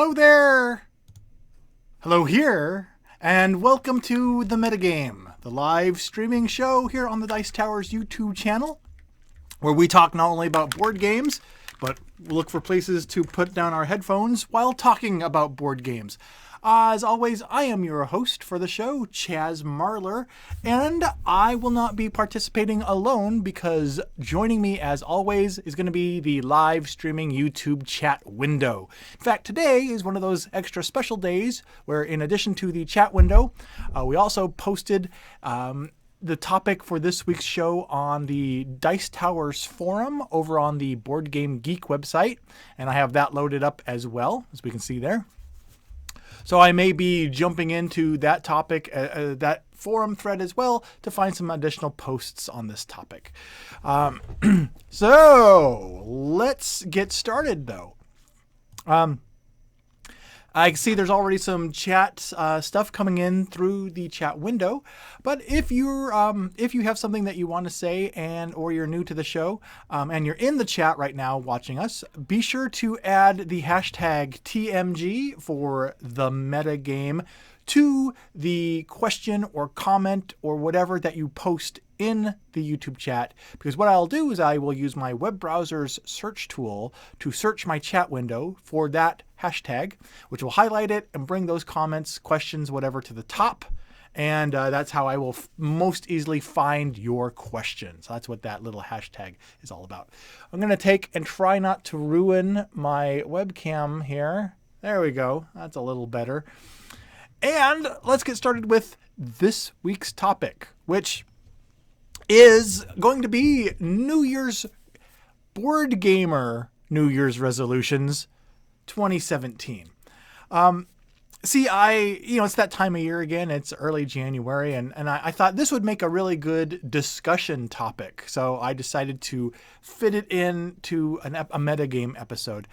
Hello there! Hello here, and welcome to The Metagame, the live streaming show here on the Dice Towers YouTube channel, where we talk not only about board games, but look for places to put down our headphones while talking about board games. As always, I am your host for the show, Chaz Marler, and I will not be participating alone because joining me, as always, is going to be the live streaming YouTube chat window. In fact, today is one of those extra special days where, in addition to the chat window, we also posted the topic for this week's show on the Dice Towers forum over on the Board Game Geek website, and I have that loaded up as well, as we can see there. So I may be jumping into that topic, that forum thread as well, to find some additional posts on this topic. So let's get started, though. I see there's already some chat stuff coming in through the chat window, but if you have something that you want to say or you're new to the show and you're in the chat right now watching us, be sure to add the hashtag TMG for the metagame to the question or comment or whatever that you post in the YouTube chat, because what I'll do is I will use my web browser's search tool to search my chat window for that hashtag, which will highlight it and bring those comments, questions, whatever to the top. And that's how I will most easily find your questions. So that's what that little hashtag is all about. I'm going to take and try not to ruin my webcam here. There we go. That's a little better. And let's get started with this week's topic, which is going to be New Year's Board Gamer New Year's Resolutions 2017. See, it's that time of year again. It's early January, and I thought this would make a really good discussion topic. So I decided to fit it into a metagame episode.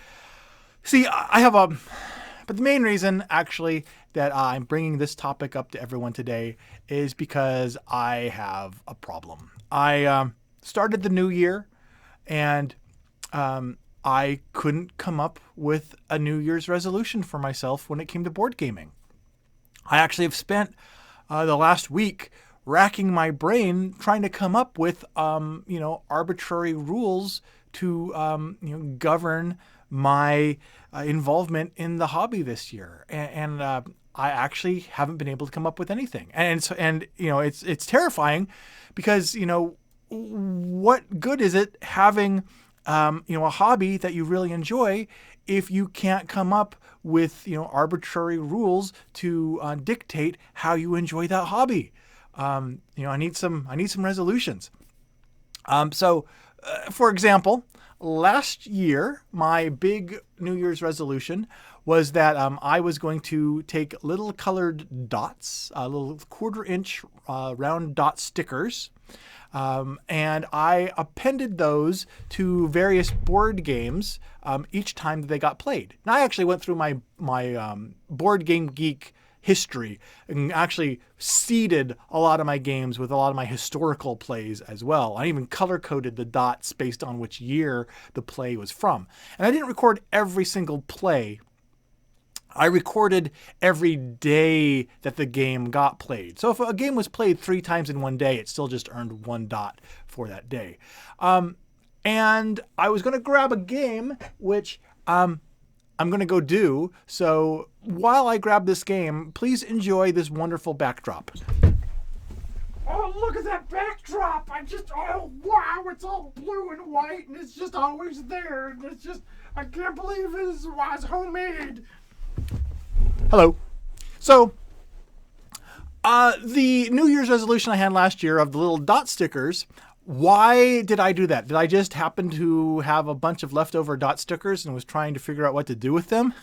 See, but the main reason, actually, that I'm bringing this topic up to everyone today is because I have a problem. I started the new year, and I couldn't come up with a New Year's resolution for myself when it came to board gaming. I actually have spent the last week racking my brain trying to come up with, arbitrary rules to, govern my involvement in the hobby this year. And I actually haven't been able to come up with anything. And it's terrifying because, what good is it having a hobby that you really enjoy if you can't come up with, arbitrary rules to dictate how you enjoy that hobby? I need some resolutions. For example, last year, my big New Year's resolution was that I was going to take little colored dots, little 1/4-inch round dot stickers, and I appended those to various board games each time that they got played. Now, I actually went through my Board Game Geek history and actually seeded a lot of my games with a lot of my historical plays as well. I even color-coded the dots based on which year the play was from. And I didn't record every single play. I recorded every day that the game got played. So if a game was played 3 times in one day, it still just earned 1 dot for that day. And I was going to grab a game, which I'm going to go do. So while I grab this game, please enjoy this wonderful backdrop. Oh, look at that backdrop! Oh, wow, it's all blue and white, and it's just always there. And it's just, I can't believe it was homemade. Hello. So, the New Year's resolution I had last year of the little dot stickers, why did I do that? Did I just happen to have a bunch of leftover dot stickers and was trying to figure out what to do with them?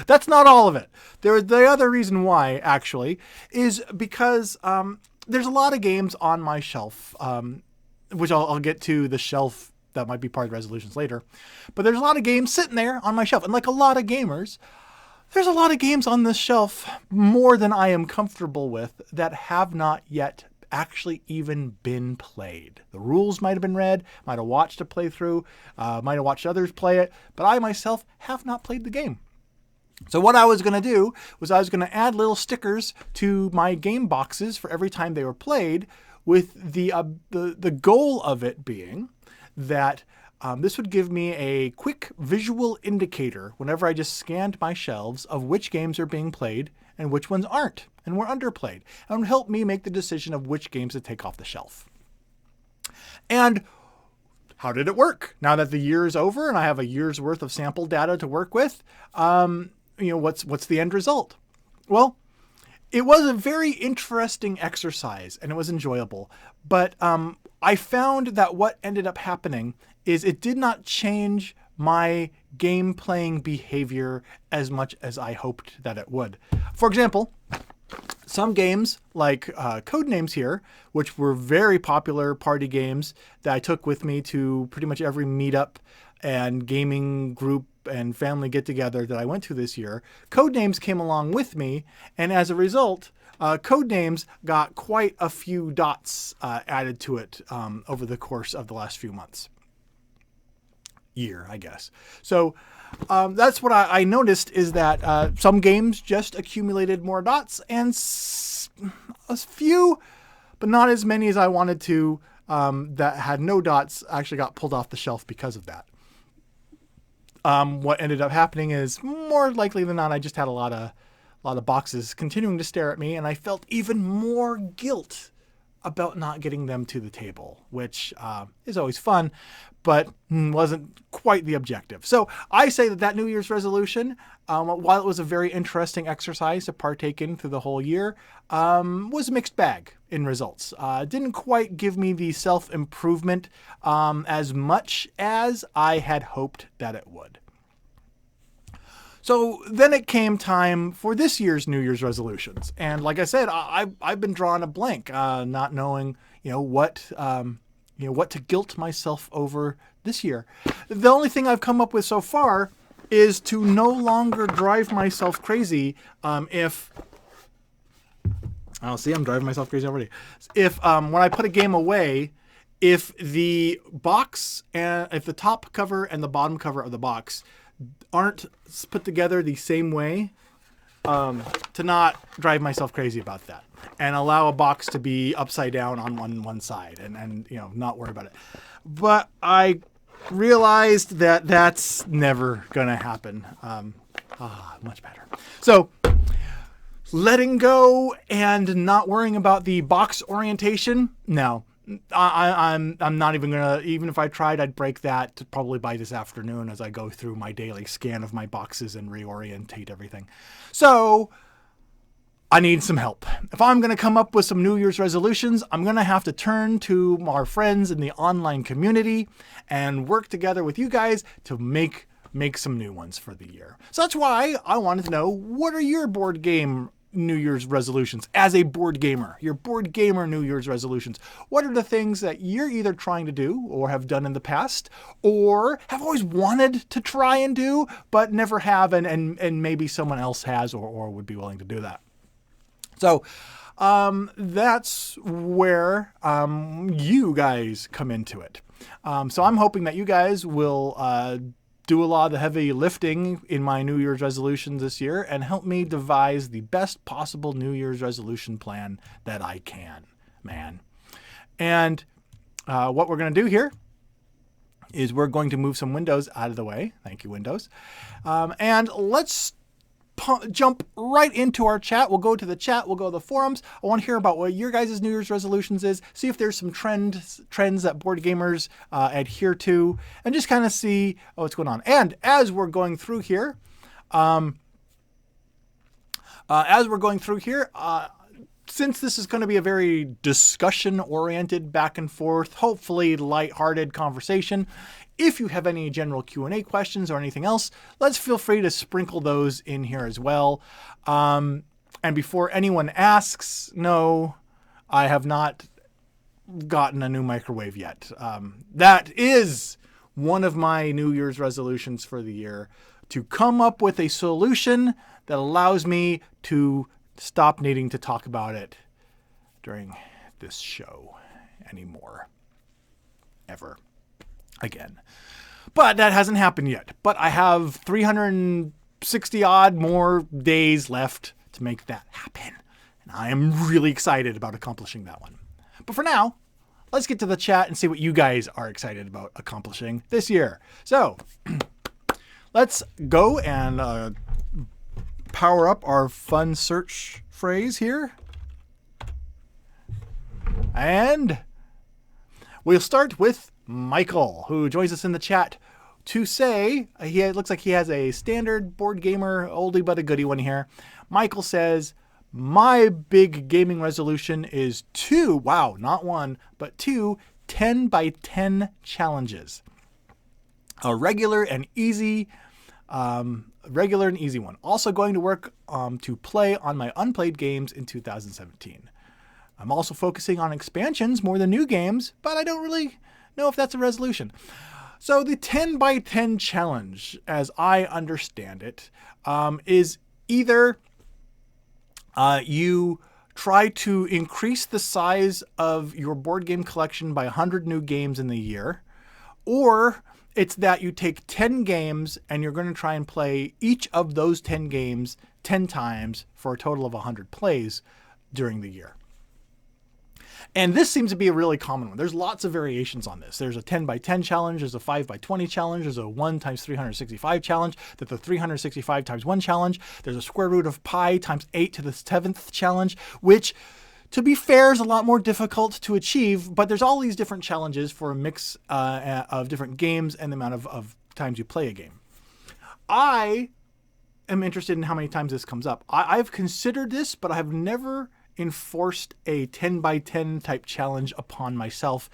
That's not all of it. The other reason why, actually, is because there's a lot of games on my shelf, which I'll get to the shelf that might be part of the resolutions later. But there's a lot of games sitting there on my shelf. And like a lot of gamers, there's a lot of games on this shelf, more than I am comfortable with, that have not yet actually even been played. The rules might have been read, might have watched a playthrough, might have watched others play it, but I myself have not played the game. So what I was going to do was I was going to add little stickers to my game boxes for every time they were played, with the goal of it being that this would give me a quick visual indicator whenever I just scanned my shelves of which games are being played and which ones aren't and were underplayed. And would help me make the decision of which games to take off the shelf. And how did it work? Now that the year is over and I have a year's worth of sample data to work with, what's the end result? Well, it was a very interesting exercise and it was enjoyable. But I found that what ended up happening is it did not change my game playing behavior as much as I hoped that it would. For example, some games like Codenames here, which were very popular party games that I took with me to pretty much every meetup and gaming group and family get-together that I went to this year, Codenames came along with me, and as a result, Codenames got quite a few dots added to it over the course of the last few months. Year, I guess. So that's what I noticed, is that some games just accumulated more dots, and a few, but not as many as I wanted to, that had no dots actually got pulled off the shelf because of that. What ended up happening is, more likely than not, I just had a lot of boxes continuing to stare at me, and I felt even more guilt about not getting them to the table, which is always fun, but wasn't quite the objective. So I say that New Year's resolution, while it was a very interesting exercise to partake in through the whole year, was a mixed bag in results. Didn't quite give me the self-improvement as much as I had hoped that it would. So then it came time for this year's New Year's resolutions. And like I said, I've been drawing a blank, not knowing, what to guilt myself over this year. The only thing I've come up with so far is to no longer drive myself crazy if... Oh, see, I'm driving myself crazy already. If when I put a game away, if the box, if the top cover and the bottom cover of the box aren't put together the same way, to not drive myself crazy about that, and allow a box to be upside down on one side, and not worry about it. But I realized that that's never gonna happen. Much better. So letting go and not worrying about the box orientation. No, I'm not even gonna, even if I tried, I'd break that probably by this afternoon as I go through my daily scan of my boxes and reorientate everything. So I need some help. If I'm going to come up with some New Year's resolutions, I'm going to have to turn to our friends in the online community and work together with you guys to make some new ones for the year. So that's why I wanted to know, what are your board game New Year's resolutions as a board gamer? Your board gamer New Year's resolutions. What are the things that you're either trying to do or have done in the past, or have always wanted to try and do but never have, and maybe someone else has or would be willing to do that? So that's where you guys come into it. So I'm hoping that you guys will do a lot of the heavy lifting in my New Year's resolutions this year and help me devise the best possible New Year's resolution plan that I can, man. And what we're going to do here is we're going to move some windows out of the way. Thank you, Windows. And let's jump right into our chat. We'll go to the chat. We'll go to the forums. I want to hear about what your guys' New Year's resolutions is. See if there's some trends that board gamers adhere to, and just kind of see what's going on. And as we're going through here, since this is going to be a very discussion-oriented, back and forth, hopefully lighthearted conversation, if you have any general Q&A questions or anything else, let's feel free to sprinkle those in here as well. And before anyone asks, no, I have not gotten a new microwave yet. That is one of my New Year's resolutions for the year, to come up with a solution that allows me to stop needing to talk about it during this show anymore. Ever. Again. But that hasn't happened yet. But I have 360 odd more days left to make that happen. And I am really excited about accomplishing that one. But for now, let's get to the chat and see what you guys are excited about accomplishing this year. So, let's go and power up our fun search phrase here. And we'll start with Michael, who joins us in the chat to say, it looks like he has a standard board gamer, oldie but a goodie one here. Michael says, my big gaming resolution is 2, wow, not 1, but 2 10 by 10 challenges. A regular and easy one. Also going to work to play on my unplayed games in 2017. I'm also focusing on expansions more than new games, but I don't really know if that's a resolution. So the 10 by 10 challenge, as I understand it, is either you try to increase the size of your board game collection by 100 new games in the year, or it's that you take 10 games and you're going to try and play each of those 10 games 10 times for a total of 100 plays during the year. And this seems to be a really common one. There's lots of variations on this. There's a 10 by 10 challenge. There's a 5 by 20 challenge. There's a 1 times 365 challenge. There's a 365 times 1 challenge. There's a square root of pi times 8 to the 7th challenge, which, to be fair, is a lot more difficult to achieve. But there's all these different challenges for a mix of different games and the amount of times you play a game. I am interested in how many times this comes up. I've considered this, but I have never enforced a 10 by 10 type challenge upon myself,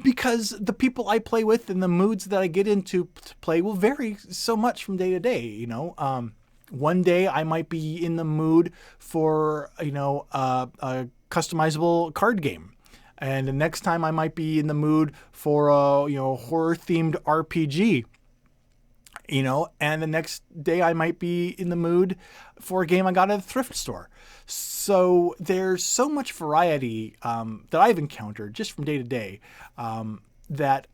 because the people I play with and the moods that I get into to play will vary so much from day to day. You know, one day I might be in the mood for, a customizable card game. And the next time I might be in the mood for a, horror themed RPG. And the next day I might be in the mood for a game I got at a thrift store. So there's so much variety that I've encountered just from day to day that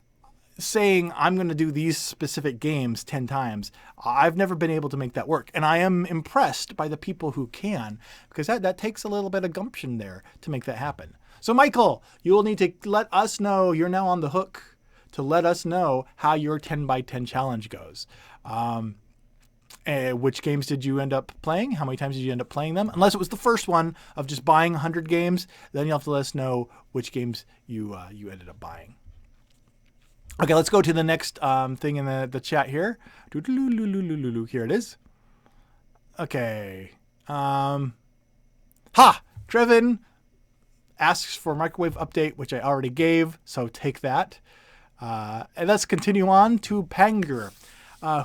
saying I'm going to do these specific games 10 times, I've never been able to make that work. And I am impressed by the people who can, because that takes a little bit of gumption there to make that happen. So Michael, you will need to let us know, you're now on the hook to let us know how your 10 by 10 challenge goes. Which games did you end up playing? How many times did you end up playing them? Unless it was the first one of just buying 100 games, then you'll have to let us know which games you ended up buying. Okay, let's go to the next thing in the chat here. Here it is. Okay. Trevin asks for microwave update, which I already gave, so take that. And let's continue on to Panger,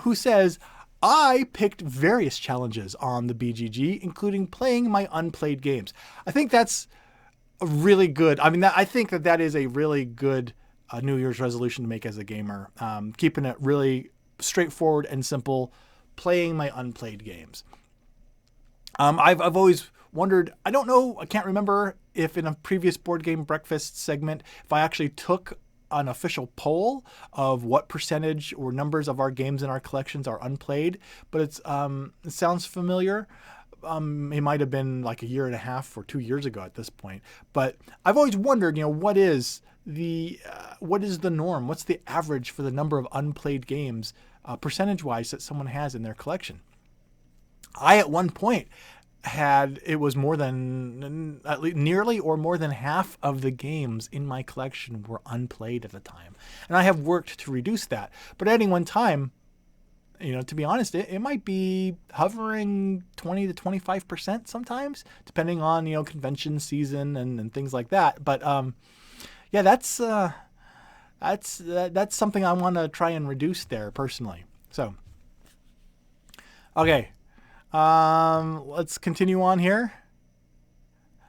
who says, I picked various challenges on the BGG, including playing my unplayed games. I think that's a really good. I think that is a really good New Year's resolution to make as a gamer. Keeping it really straightforward and simple, playing my unplayed games. I've always wondered, I don't know, I can't remember if in a previous Board Game Breakfast segment, if I actually took an official poll of what percentage or numbers of our games in our collections are unplayed, but it sounds familiar. It might have been like a year and a half or 2 years ago at this point, but I've always wondered, what is the norm? What's the average for the number of unplayed games, percentage-wise, that someone has in their collection? I, at one point, it was more than at least nearly or more than half of the games in my collection were unplayed at the time. And I have worked to reduce that. But at any one time, to be honest, it might be hovering 20 to 25% sometimes, depending on, convention season and things like that. But that's something I want to try and reduce there personally. So, okay. Let's continue on here.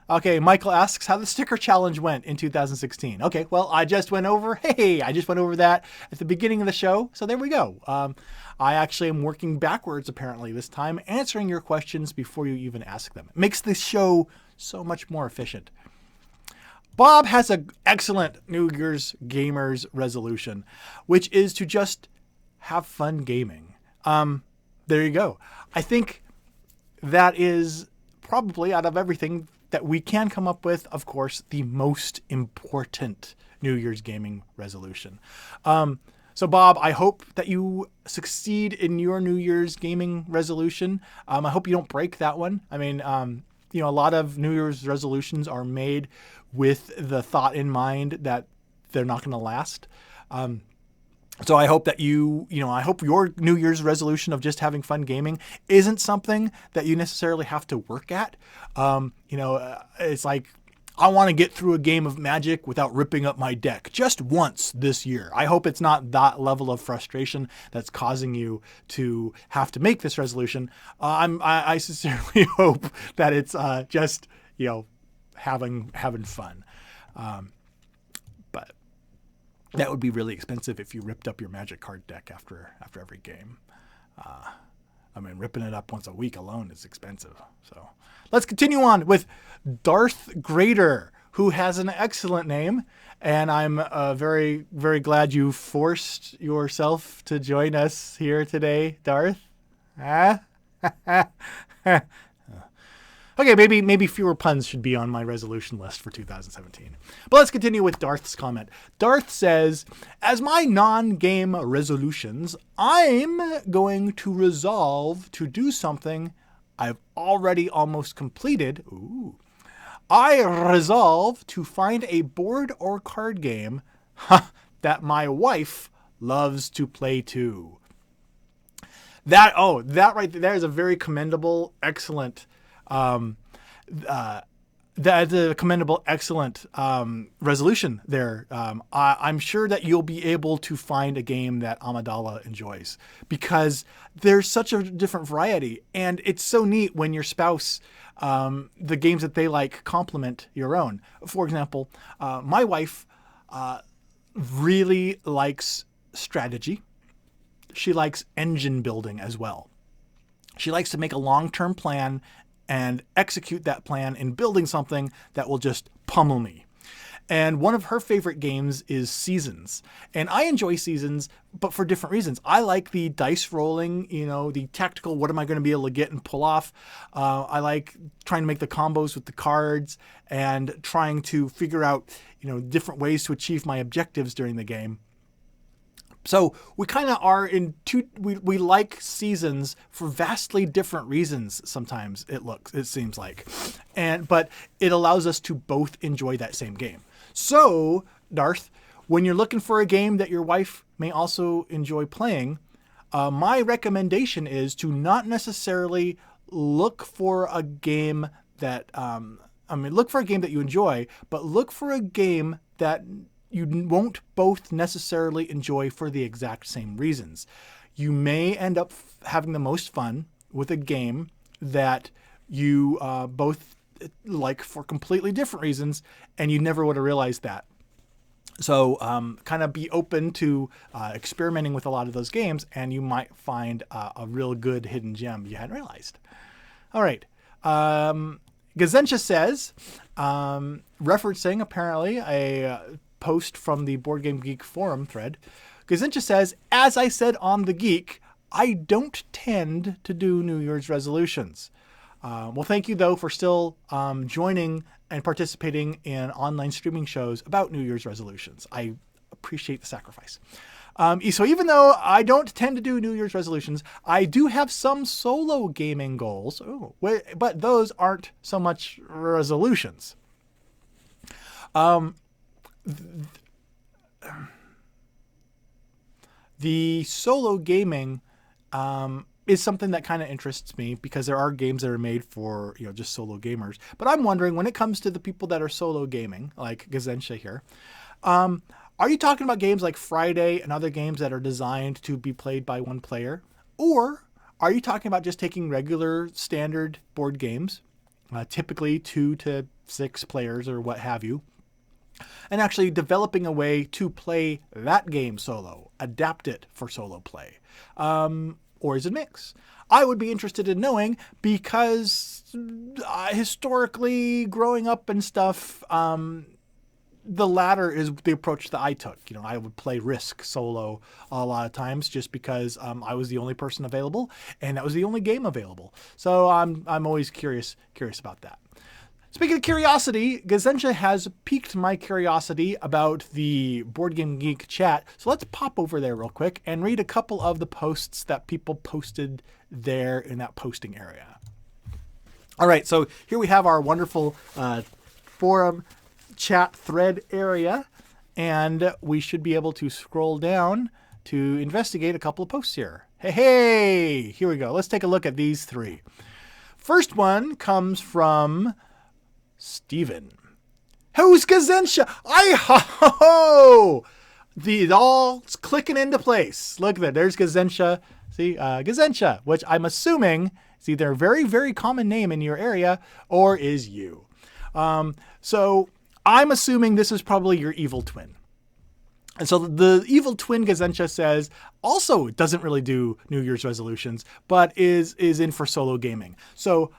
Okay, Michael asks how the sticker challenge went in 2016. Okay, well, I just went over that at the beginning of the show. So there we go. I actually am working backwards apparently this time, answering your questions before you even ask them. It makes this show so much more efficient. Bob has an excellent New Year's gamers resolution, which is to just have fun gaming. There you go. I think that is probably, out of everything that we can come up with, of course, the most important New Year's gaming resolution. So Bob, I hope that you succeed in your New Year's gaming resolution. I hope you don't break that one. I mean, a lot of New Year's resolutions are made with the thought in mind that they're not going to last. So I hope that I hope your New Year's resolution of just having fun gaming isn't something that you necessarily have to work at. It's like, I want to get through a game of Magic without ripping up my deck just once this year. I hope it's not that level of frustration that's causing you to have to make this resolution. I sincerely hope that it's just, having fun. But that would be really expensive if you ripped up your Magic card deck after every game. Ripping it up once a week alone is expensive. So let's continue on with Darth Grader, who has an excellent name. And I'm very, very glad you forced yourself to join us here today, Darth. Okay, maybe fewer puns should be on my resolution list for 2017. But let's continue with Darth's comment. Darth says, as my non-game resolutions, I'm going to resolve to do something I've already almost completed. Ooh. I resolve to find a board or card game that my wife loves to play too. That right there is a very commendable, excellent that's a commendable, excellent resolution there. I'm sure that you'll be able to find a game that Amidala enjoys, because there's such a different variety, and it's so neat when your spouse, the games that they like complement your own. For example, my wife really likes strategy. She likes engine building as well. She likes to make a long-term plan and execute that plan in building something that will just pummel me. And one of her favorite games is Seasons. And I enjoy Seasons, but for different reasons. I like the dice rolling, the tactical, what am I going to be able to get and pull off? I like trying to make the combos with the cards and trying to figure out, different ways to achieve my objectives during the game. So we kind of are we like Seasons for vastly different reasons. Sometimes it seems like, but it allows us to both enjoy that same game. So Darth, when you're looking for a game that your wife may also enjoy playing, my recommendation is to not necessarily look for a game that, look for a game that you enjoy, but look for a game that you won't both necessarily enjoy for the exact same reasons. You may end up having the most fun with a game that you both like for completely different reasons, and you never would have realized that. So kind of be open to experimenting with a lot of those games, and you might find a real good hidden gem you hadn't realized. All right. Gazentia says, referencing apparently a post from the Board Game Geek forum thread, Gazincha says, as I said on The Geek, I don't tend to do New Year's resolutions. Well, thank you, though, for still joining and participating in online streaming shows about New Year's resolutions. I appreciate the sacrifice. So even though I don't tend to do New Year's resolutions, I do have some solo gaming goals, but those aren't so much resolutions. The solo gaming is something that kind of interests me, because there are games that are made for just solo gamers. But I'm wondering, when it comes to the people that are solo gaming, like Gazentia here, are you talking about games like Friday and other games that are designed to be played by one player? Or are you talking about just taking regular standard board games, typically 2 to 6 players or what have you, and actually developing a way to play that game solo, adapt it for solo play. Or is it mix? I would be interested in knowing because historically growing up and stuff, the latter is the approach that I took. You know, I would play Risk solo a lot of times just because I was the only person available and that was the only game available. So I'm always curious about that. Speaking of curiosity, Gazentia has piqued my curiosity about the Board Game Geek chat. So let's pop over there real quick and read a couple of the posts that people posted there in that posting area. All right, so here we have our wonderful forum chat thread area, and we should be able to scroll down to investigate a couple of posts here. Hey, here we go. Let's take a look at these 3. First one comes from Steven. Who's Gazentia? It's all clicking into place. Look at that. There's Gazentia. See, Gazentia, which I'm assuming is either a very, very common name in your area or is you. So I'm assuming this is probably your evil twin. And so the evil twin Gazentia says also doesn't really do New Year's resolutions, but is in for solo gaming. So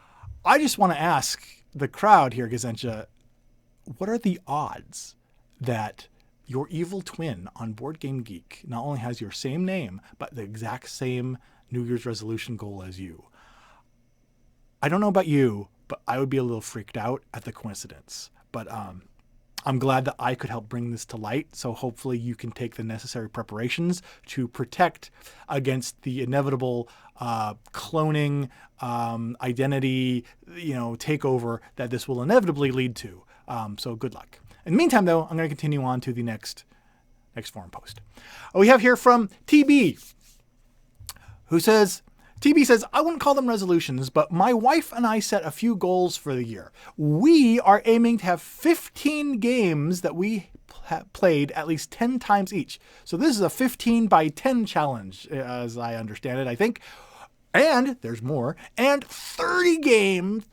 I just want to ask the crowd here, Gazentia, what are the odds that your evil twin on Board Game Geek not only has your same name, but the exact same New Year's resolution goal as you? I don't know about you, but I would be a little freaked out at the coincidence. But I'm glad that I could help bring this to light. So hopefully you can take the necessary preparations to protect against the inevitable cloning, identity, takeover that this will inevitably lead to. So good luck. In the meantime, though, I'm going to continue on to the next forum post. We have here from TB, who says, TB says, I wouldn't call them resolutions, but my wife and I set a few goals for the year. We are aiming to have 15 games that we played at least 10 times each. So this is a 15 by 10 challenge, as I understand it, I think. And there's more. And 30 games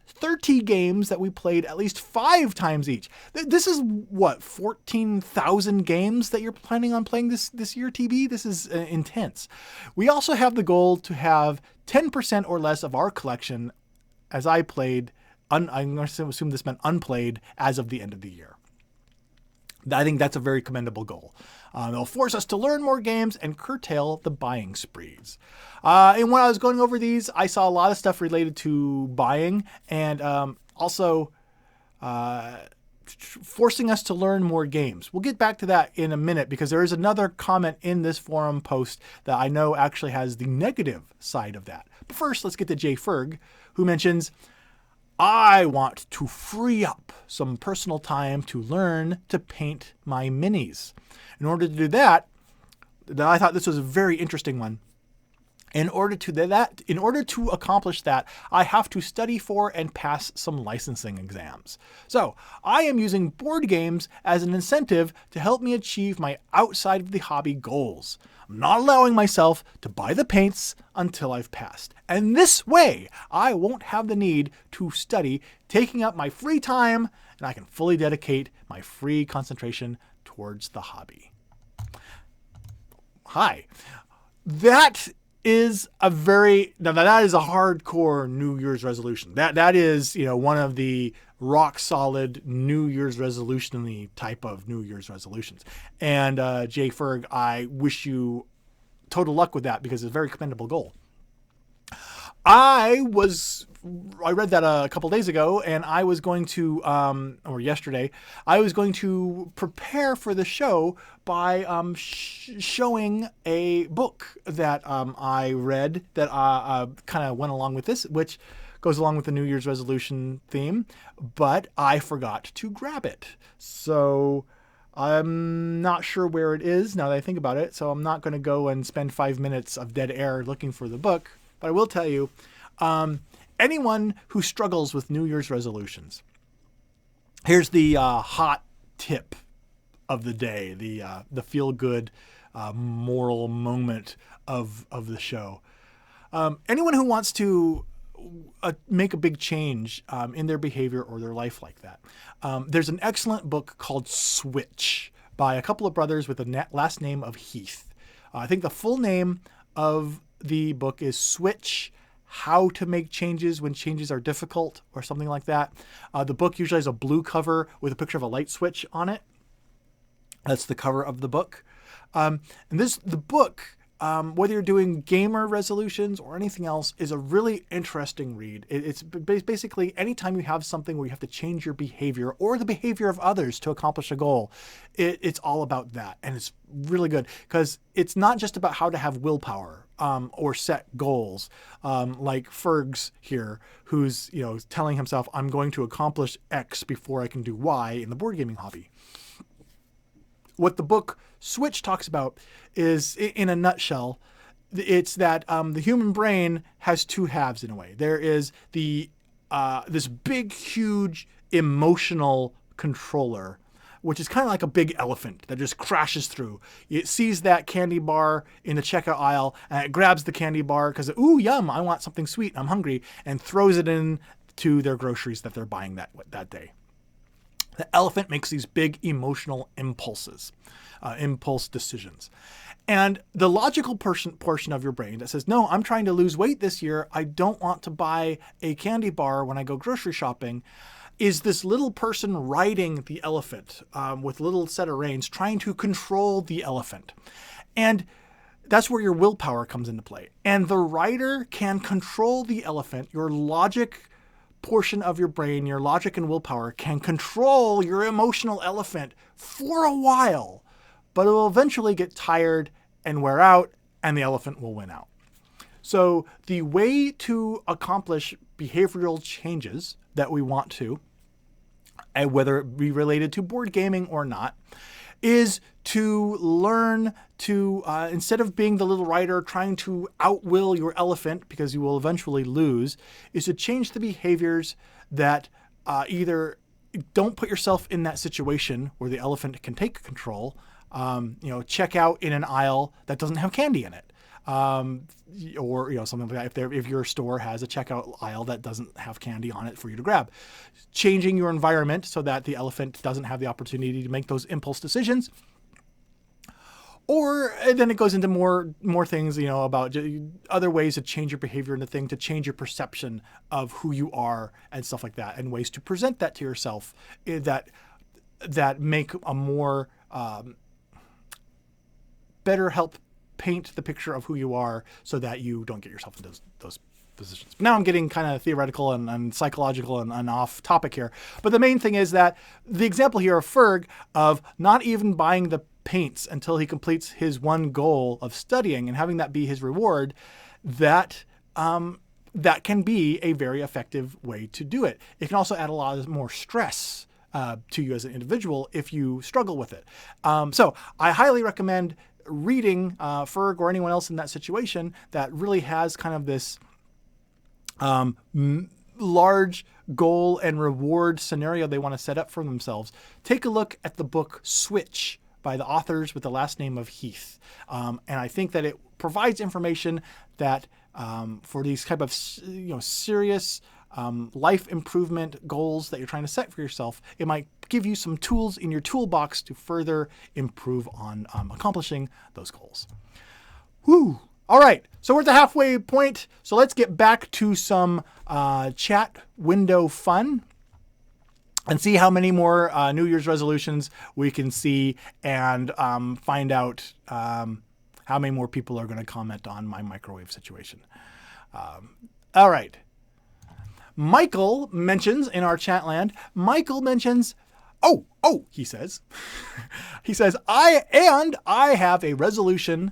that we played at least 5 times each. This is what, 14,000 games that you're planning on playing this year, TB? This is intense. We also have the goal to have 10% or less of our collection as I played, I'm going to assume this meant unplayed, as of the end of the year. I think that's a very commendable goal. It'll force us to learn more games and curtail the buying sprees. And when I was going over these, I saw a lot of stuff related to buying and also forcing us to learn more games. We'll get back to that in a minute because there is another comment in this forum post that I know actually has the negative side of that. But first, let's get to Jay Ferg, who mentions, I want to free up some personal time to learn to paint my minis. In order to do that, I thought this was a very interesting one. In order to accomplish that, I have to study for and pass some licensing exams. So I am using board games as an incentive to help me achieve my outside of the hobby goals. I'm not allowing myself to buy the paints until I've passed. And this way, I won't have the need to study, taking up my free time, and I can fully dedicate my free concentration towards the hobby. Hi. That is a hardcore New Year's resolution. That is, one of the rock solid New Year's resolution-y type of New Year's resolutions. And Jay Ferg, I wish you total luck with that because it's a very commendable goal. I read that a couple days ago, and I was going to, or yesterday, I was going to prepare for the show by showing a book that I read that kind of went along with this, which goes along with the New Year's resolution theme, but I forgot to grab it. So I'm not sure where it is now that I think about it, so I'm not going to go and spend 5 minutes of dead air looking for the book. But I will tell you, anyone who struggles with New Year's resolutions, here's the hot tip of the day, the feel-good moral moment of the show. Anyone who wants to make a big change in their behavior or their life like that. There's an excellent book called Switch by a couple of brothers with a last name of Heath. I think the full name of the book is Switch: How to Make Changes When Changes Are Difficult, or something like that. The book usually has a blue cover with a picture of a light switch on it. That's the cover of the book. And the book, whether you're doing gamer resolutions or anything else, is a really interesting read. It's basically anytime you have something where you have to change your behavior or the behavior of others to accomplish a goal, it's all about that. And it's really good because it's not just about how to have willpower or set goals, like Ferg's here, who's telling himself, I'm going to accomplish X before I can do Y in the board gaming hobby. What the book Switch talks about is, in a nutshell, it's that the human brain has two halves in a way. There is this big, huge emotional controller, which is kind of like a big elephant that just crashes through. It sees that candy bar in the checkout aisle and it grabs the candy bar because, ooh, yum, I want something sweet, I'm hungry, and throws it in to their groceries that they're buying that day. The elephant makes these big emotional impulse decisions. And the logical portion of your brain that says, no, I'm trying to lose weight this year, I don't want to buy a candy bar when I go grocery shopping, is this little person riding the elephant with a little set of reins, trying to control the elephant. And that's where your willpower comes into play. And the rider can control the elephant. Your logic portion of your brain, your logic and willpower, can control your emotional elephant for a while, but it will eventually get tired and wear out, and the elephant will win out. So the way to accomplish behavioral changes that we want to, and whether it be related to board gaming or not, is to learn to, instead of being the little rider trying to outwill your elephant because you will eventually lose, is to change the behaviors that either don't put yourself in that situation where the elephant can take control. Check out in an aisle that doesn't have candy in it. Or something like that. If your store has a checkout aisle that doesn't have candy on it for you to grab, changing your environment so that the elephant doesn't have the opportunity to make those impulse decisions. Or then it goes into more things, about other ways to change your behavior in the thing, to change your perception of who you are and stuff like that, and ways to present that to yourself that make a more better help paint the picture of who you are so that you don't get yourself into those positions. Now I'm getting kind of theoretical and psychological and off topic here. But the main thing is that the example here of Ferg of not even buying the paints until he completes his one goal of studying and having that be his reward, that can be a very effective way to do it. It can also add a lot more stress to you as an individual if you struggle with it. So I highly recommend reading Ferg or anyone else in that situation that really has kind of this large goal and reward scenario they want to set up for themselves. Take a look at the book Switch by the authors with the last name of Heath. And I think that it provides information that for these type of serious life improvement goals that you're trying to set for yourself, it might give you some tools in your toolbox to further improve on accomplishing those goals. Woo! All right, so we're at the halfway point. So let's get back to some chat window fun and see how many more New Year's resolutions we can see, and find out how many more people are going to comment on my microwave situation. All right. Michael mentions in our chat land, he says, I have a resolution,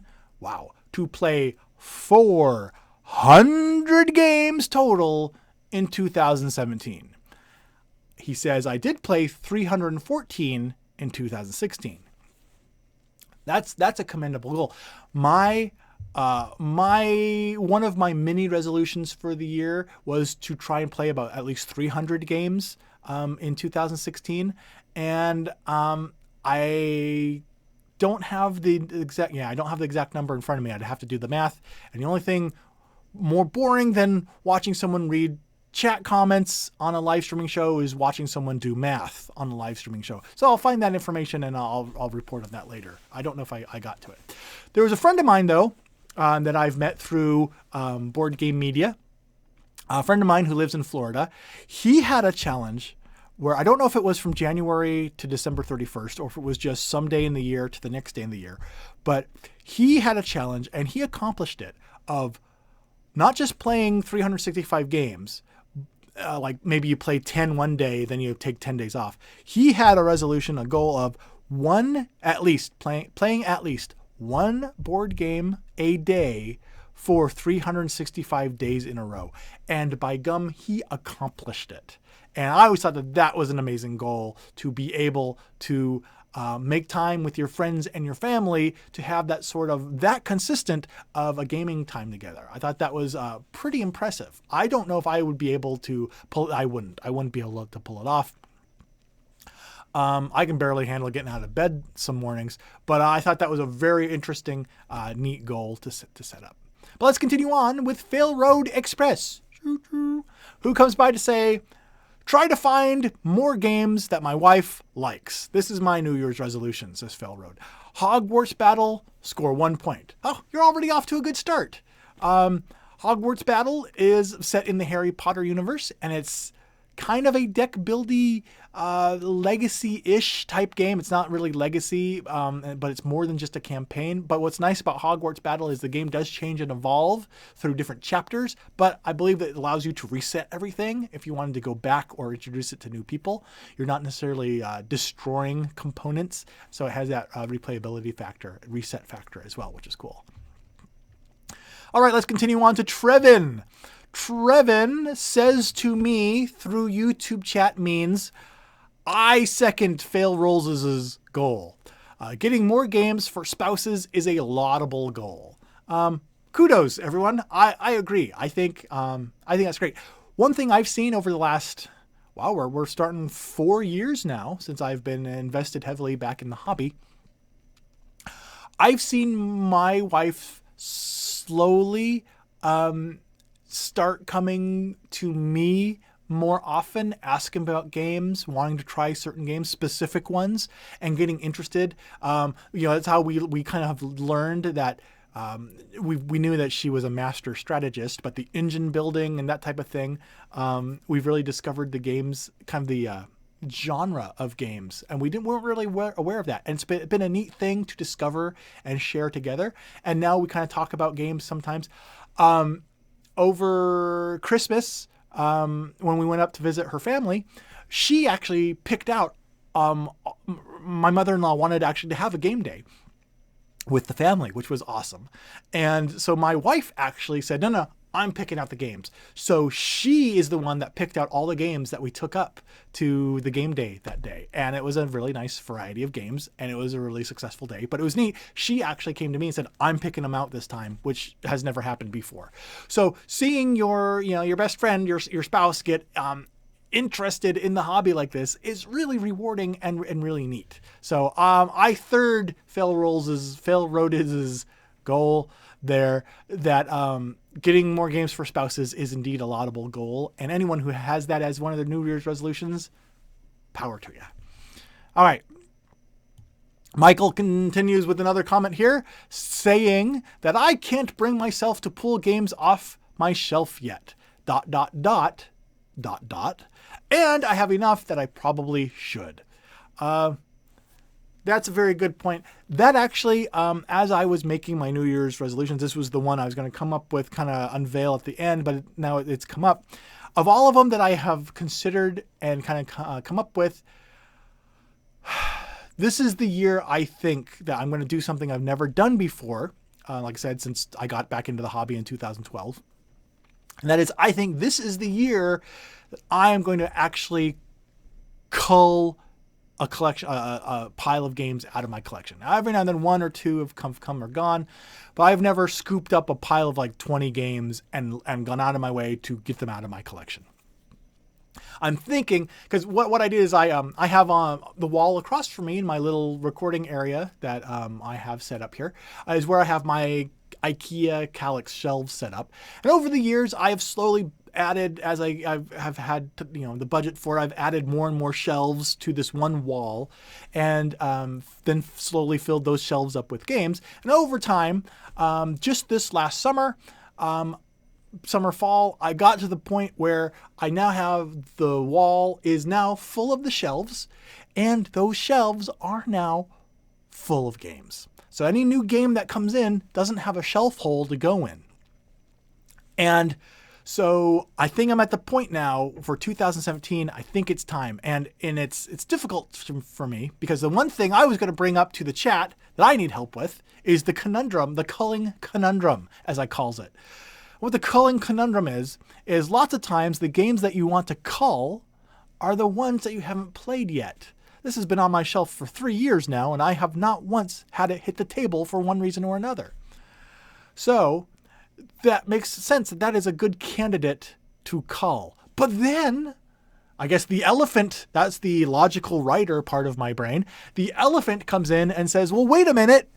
to play 400 games total in 2017. He says, I did play 314 in 2016. That's a commendable goal. One of my mini resolutions for the year was to try and play about at least 300 games in 2016, and I don't have the exact number in front of me. I'd have to do the math, and the only thing more boring than watching someone read chat comments on a live streaming show is watching someone do math on a live streaming show. So I'll find that information and I'll report on that later. I don't know if I got to it. There was a friend of mine, though, that I've met through Board Game Media, a friend of mine who lives in Florida. He had a challenge where I don't know if it was from January to December 31st or if it was just some day in the year to the next day in the year, but he had a challenge and he accomplished it of not just playing 365 games, like maybe you play 10 one day, then you take 10 days off. He had a resolution, a goal of playing at least one board game a day for 365 days in a row. And by gum, he accomplished it. And I always thought that was an amazing goal, to be able to make time with your friends and your family to have that consistent of a gaming time together. I thought that was pretty impressive. I don't know if I would be able to I wouldn't be able to pull it off. I can barely handle getting out of bed some mornings, but I thought that was a very interesting, neat goal to set up. But let's continue on with Fail Road Express, who comes by to say, try to find more games that my wife likes. This is my New Year's resolution, says Fail Road. Hogwarts Battle, score 1 point. Oh, you're already off to a good start. Hogwarts Battle is set in the Harry Potter universe, and it's kind of a deck buildy, legacy-ish type game. It's not really legacy, but it's more than just a campaign. But what's nice about Hogwarts Battle is the game does change and evolve through different chapters, but I believe that it allows you to reset everything if you wanted to go back or introduce it to new people. You're not necessarily destroying components, so it has that replayability factor, reset factor as well, which is cool. All right, let's continue on to Trevin. Trevin says to me through YouTube chat means, I second Fail Rolls' goal. Getting more games for spouses is a laudable goal. Kudos, everyone. I agree. I think that's great. One thing I've seen over the last, we're starting 4 years now since I've been invested heavily back in the hobby. I've seen my wife slowly start coming to me more often, asking about games, wanting to try certain games, specific ones, and getting interested. That's how we kind of learned that we knew that she was a master strategist, but the engine building and that type of thing, we've really discovered the games, kind of the genre of games, and weren't really aware of that. And it's been a neat thing to discover and share together. And now we kind of talk about games sometimes. Over Christmas, when we went up to visit her family, she actually picked out, my mother-in-law wanted actually to have a game day with the family, which was awesome. And so my wife actually said, no, I'm picking out the games. So she is the one that picked out all the games that we took up to the game day that day. And it was a really nice variety of games, and it was a really successful day, but it was neat. She actually came to me and said, I'm picking them out this time, which has never happened before. So seeing your best friend, your spouse get, interested in the hobby like this is really rewarding and really neat. So, I third Fail Road's goal there, that, getting more games for spouses is indeed a laudable goal. And anyone who has that as one of their New Year's resolutions, power to you. All right. Michael continues with another comment here saying that I can't bring myself to pull games off my shelf yet. ... And I have enough that I probably should. That's a very good point. That actually, as I was making my New Year's resolutions, this was the one I was going to come up with, kind of unveil at the end, but now it's come up. Of all of them that I have considered and kind of come up with, this is the year I think that I'm going to do something I've never done before. Like I said, since I got back into the hobby in 2012. And that is, I think this is the year that I am going to actually cull a collection, a pile of games out of my collection. Now, every now and then one or two have come or gone, but I've never scooped up a pile of like 20 games and gone out of my way to get them out of my collection. I'm thinking, because what I did is I have on the wall across from me in my little recording area that I have set up here, is where I have my IKEA Kallax shelves set up. And over the years, I have slowly added, as have had the budget for it, I've added more and more shelves to this one wall, and then slowly filled those shelves up with games. And over time, just this last summer, fall, I got to the point where I now have the wall is now full of the shelves, and those shelves are now full of games. So any new game that comes in doesn't have a shelf hole to go in. And so I think I'm at the point now for 2017. I think it's time. And it's difficult for me because the one thing I was going to bring up to the chat that I need help with is the conundrum, the culling conundrum, as I calls it. What the culling conundrum is lots of times the games that you want to cull are the ones that you haven't played yet. This has been on my shelf for 3 years now, and I have not once had it hit the table for one reason or another. So that makes sense that is a good candidate to cull. But then, I guess the elephant, that's the logical writer part of my brain, the elephant comes in and says, well, wait a minute,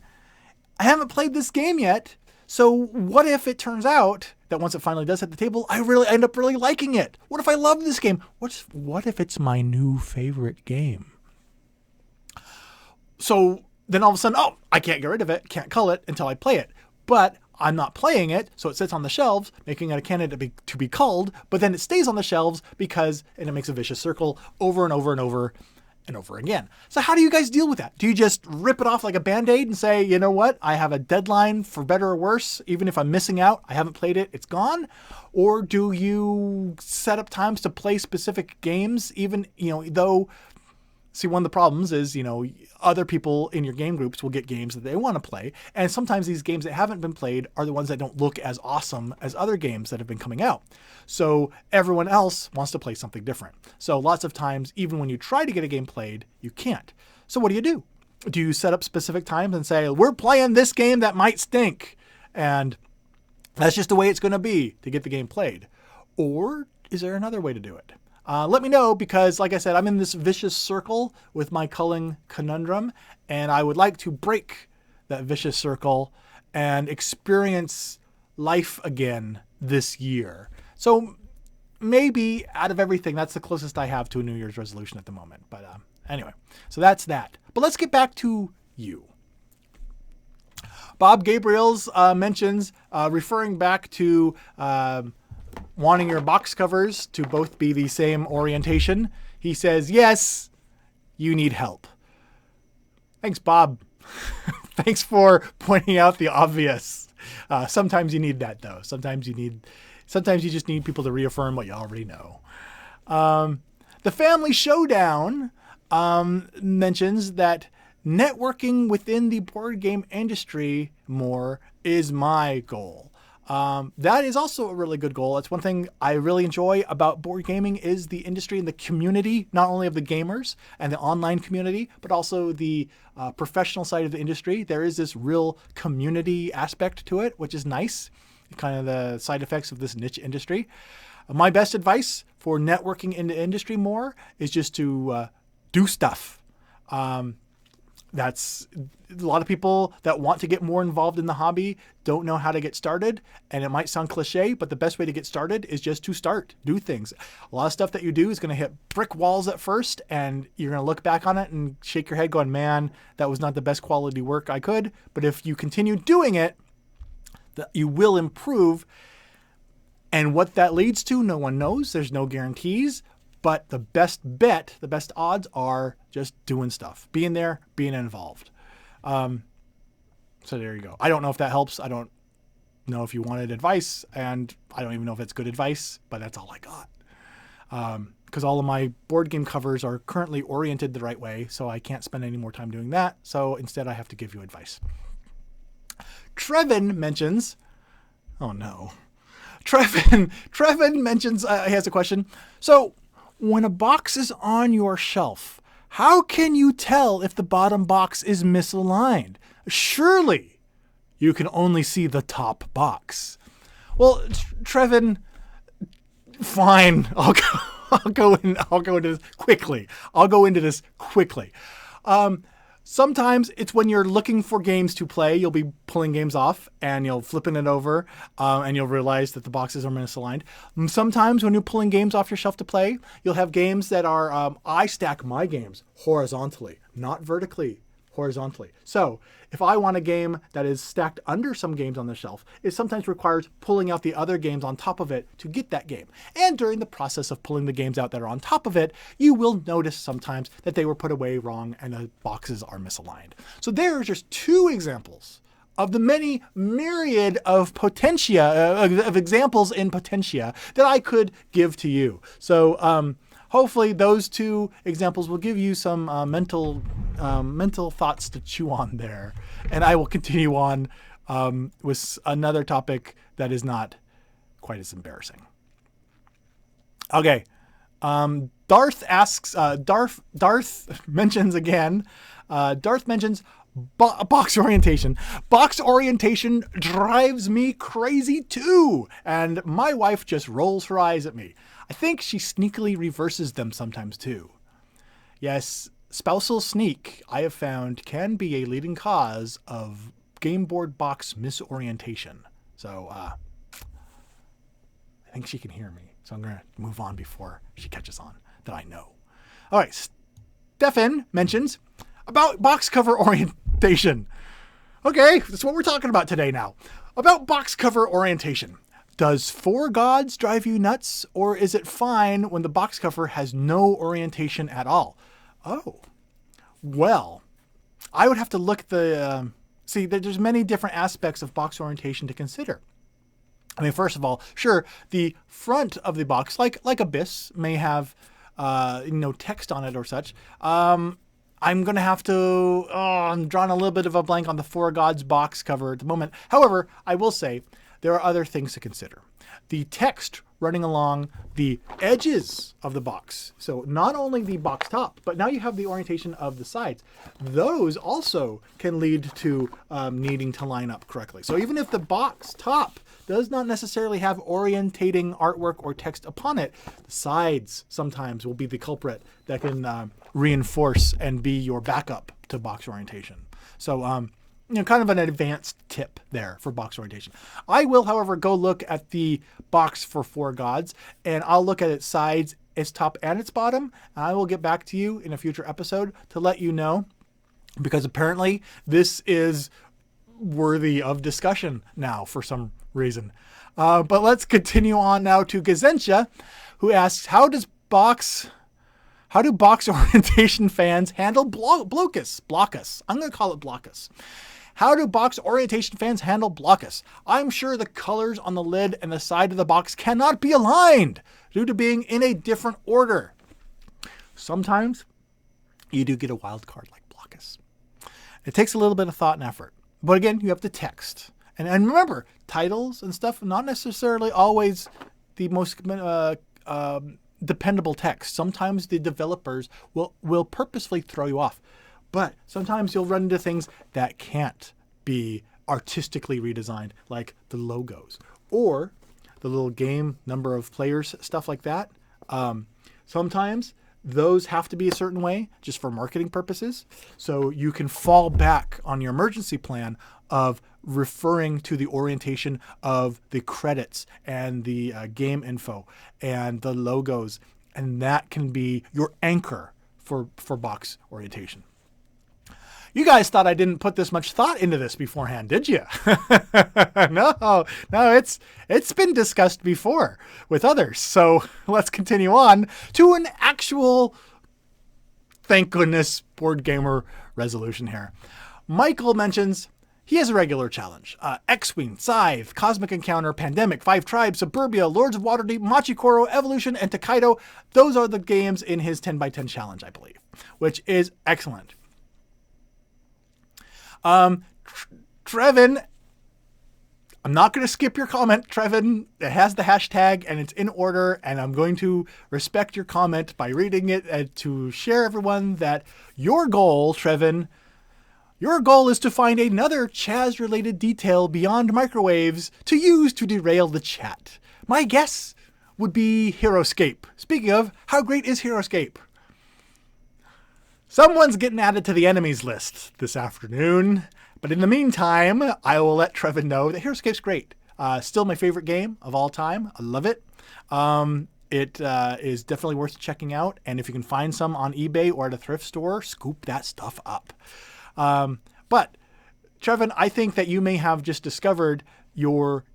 I haven't played this game yet. So what if it turns out that once it finally does hit the table, I really end up really liking it? What if I love this game? What if it's my new favorite game? So then all of a sudden, I can't get rid of it, can't cull it until I play it. But I'm not playing it, so it sits on the shelves, making it a candidate to be culled, but then it stays on the shelves and it makes a vicious circle over and over and over and over again. So how do you guys deal with that? Do you just rip it off like a Band-Aid and say, you know what, I have a deadline for better or worse, even if I'm missing out, I haven't played it, it's gone? Or do you set up times to play specific games, even, though... See, one of the problems is, other people in your game groups will get games that they want to play. And sometimes these games that haven't been played are the ones that don't look as awesome as other games that have been coming out. So everyone else wants to play something different. So lots of times, even when you try to get a game played, you can't. So what do? Do you set up specific times and say, we're playing this game that might stink, and that's just the way it's going to be to get the game played? Or is there another way to do it? Let me know, because like I said, I'm in this vicious circle with my culling conundrum, and I would like to break that vicious circle and experience life again this year. So maybe out of everything, that's the closest I have to a New Year's resolution at the moment. But anyway, so that's that. But let's get back to you. Bob Gabriels mentions, referring back to... wanting your box covers to both be the same orientation. He says, yes, you need help. Thanks, Bob. Thanks for pointing out the obvious. Sometimes you need that, though. Sometimes you just need people to reaffirm what you already know. The Family Showdown mentions that networking within the board game industry more is my goal. That is also a really good goal. That's one thing I really enjoy about board gaming is the industry and the community, not only of the gamers and the online community, but also the professional side of the industry. There is this real community aspect to it, which is nice. Kind of the side effects of this niche industry. My best advice for networking in the industry more is just to do stuff. That's a lot of people that want to get more involved in the hobby don't know how to get started. And it might sound cliche, but the best way to get started is just to start, do things. A lot of stuff that you do is going to hit brick walls at first, and you're going to look back on it and shake your head going, man, that was not the best quality work I could. But if you continue doing it, you will improve. And what that leads to, no one knows. There's no guarantees. But the best bet, the best odds are just doing stuff, being there, being involved. So there you go. I don't know if that helps. I don't know if you wanted advice, and I don't even know if it's good advice, but that's all I got. Because all of my board game covers are currently oriented the right way, so I can't spend any more time doing that. So instead, I have to give you advice. Trevin mentions, oh no. Trevin mentions, he has a question. So, when a box is on your shelf, how can you tell if the bottom box is misaligned? Surely you can only see the top box. Well, Trevin, fine. I'll go into this quickly. Sometimes it's when you're looking for games to play, you'll be pulling games off and you'll flipping it over and you'll realize that the boxes are misaligned. Sometimes when you're pulling games off your shelf to play, you'll have games that are, I stack my games horizontally, not vertically, horizontally. So if I want a game that is stacked under some games on the shelf, it sometimes requires pulling out the other games on top of it to get that game. And during the process of pulling the games out that are on top of it, you will notice sometimes that they were put away wrong and the boxes are misaligned. So there are just 2 examples of the many myriad of potentia, of examples in potentia that I could give to you. So hopefully those 2 examples will give you some mental thoughts to chew on there. And I will continue on with another topic that is not quite as embarrassing. Okay. Darth asks, Darth mentions again, Darth mentions box orientation. Box orientation drives me crazy too. And my wife just rolls her eyes at me. I think she sneakily reverses them sometimes too. Yes, spousal sneak, I have found, can be a leading cause of game board box misorientation. So I think she can hear me. So I'm going to move on before she catches on that I know. All right, Stefan mentions about box cover orientation. Okay, that's what we're talking about today now. About box cover orientation. Does Four Gods drive you nuts, or is it fine when the box cover has no orientation at all? Oh, well, I would have to look at the... see, there's many different aspects of box orientation to consider. I mean, first of all, sure, the front of the box, like Abyss, may have text on it or such. I'm going to have to... I'm drawing a little bit of a blank on the Four Gods box cover at the moment. However, I will say there are other things to consider. The text running along the edges of the box. So not only the box top, but now you have the orientation of the sides. Those also can lead to needing to line up correctly. So even if the box top does not necessarily have orientating artwork or text upon it, the sides sometimes will be the culprit that can reinforce and be your backup to box orientation. So, kind of an advanced tip there for box orientation. I will, however, go look at the box for Four Gods, and I'll look at its sides, its top, and its bottom. And I will get back to you in a future episode to let you know, because apparently this is worthy of discussion now for some reason. But let's continue on now to Gazentia, who asks, how do box orientation fans handle blockus? I'm going to call it blockus. How do box orientation fans handle blockus? I'm sure the colors on the lid and the side of the box cannot be aligned due to being in a different order. Sometimes you do get a wild card like blockus. It takes a little bit of thought and effort. But again, you have the text. And remember, titles and stuff, not necessarily always the most dependable text. Sometimes the developers will purposely throw you off. But sometimes you'll run into things that can't be artistically redesigned, like the logos or the little game number of players, stuff like that. Sometimes those have to be a certain way just for marketing purposes. So you can fall back on your emergency plan of referring to the orientation of the credits and the game info and the logos. And that can be your anchor for box orientation. You guys thought I didn't put this much thought into this beforehand, did you? No, it's been discussed before with others. So let's continue on to an actual, thank goodness, board gamer resolution here. Michael mentions he has a regular challenge. X-Wing, Scythe, Cosmic Encounter, Pandemic, Five Tribes, Suburbia, Lords of Waterdeep, Machikoro, Evolution, and Takedo. Those are the games in his 10x10 challenge, I believe, which is excellent. Trevin, I'm not going to skip your comment, Trevin. It has the hashtag and it's in order, and I'm going to respect your comment by reading it and to share everyone that your goal, Trevin, your goal is to find another Chaz-related detail beyond microwaves to use to derail the chat. My guess would be Heroescape. Speaking of, how great is Heroescape? Someone's getting added to the enemies list this afternoon. But in the meantime, I will let Trevin know that Heroescape's great. Still my favorite game of all time. I love it. It is definitely worth checking out. And if you can find some on eBay or at a thrift store, scoop that stuff up. But Trevin, I think that you may have just discovered your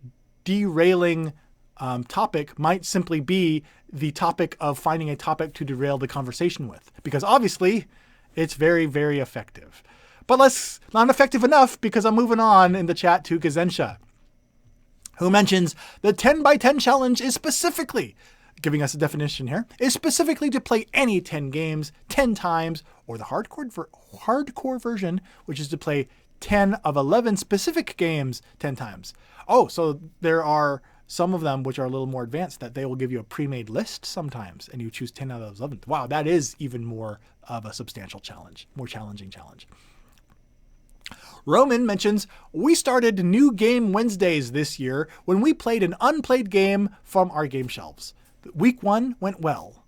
derailing topic might simply be the topic of finding a topic to derail the conversation with. Because obviously, it's very, very effective. But not effective enough because I'm moving on in the chat to Gazensha, who mentions the 10 by 10 challenge is specifically, giving us a definition here, is specifically to play any 10 games 10 times, or the hardcore version, which is to play 10 of 11 specific games 10 times. Oh, so there are some of them which are a little more advanced that they will give you a pre-made list sometimes, and you choose 10 out of those 11. Wow, that is even more of a substantial challenge, more challenging challenge. Roman mentions, we started New Game Wednesdays this year when we played an unplayed game from our game shelves. Week 1 went well.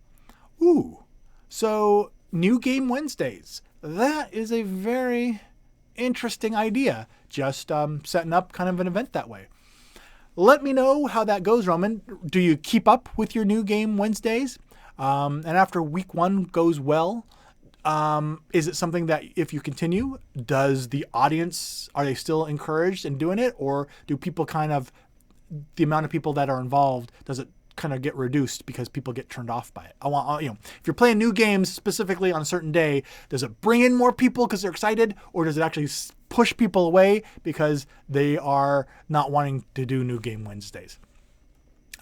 Ooh, so New Game Wednesdays. That is a very interesting idea. Just setting up kind of an event that way. Let me know how that goes, Roman. Do you keep up with your New Game Wednesdays? And after week 1 goes well, is it something that if you continue, does the audience, are they still encouraged in doing it? Or do people the amount of people that are involved, does it kind of get reduced because people get turned off by it? If you're playing new games specifically on a certain day, does it bring in more people because they're excited? Or does it actually push people away because they are not wanting to do New Game Wednesdays?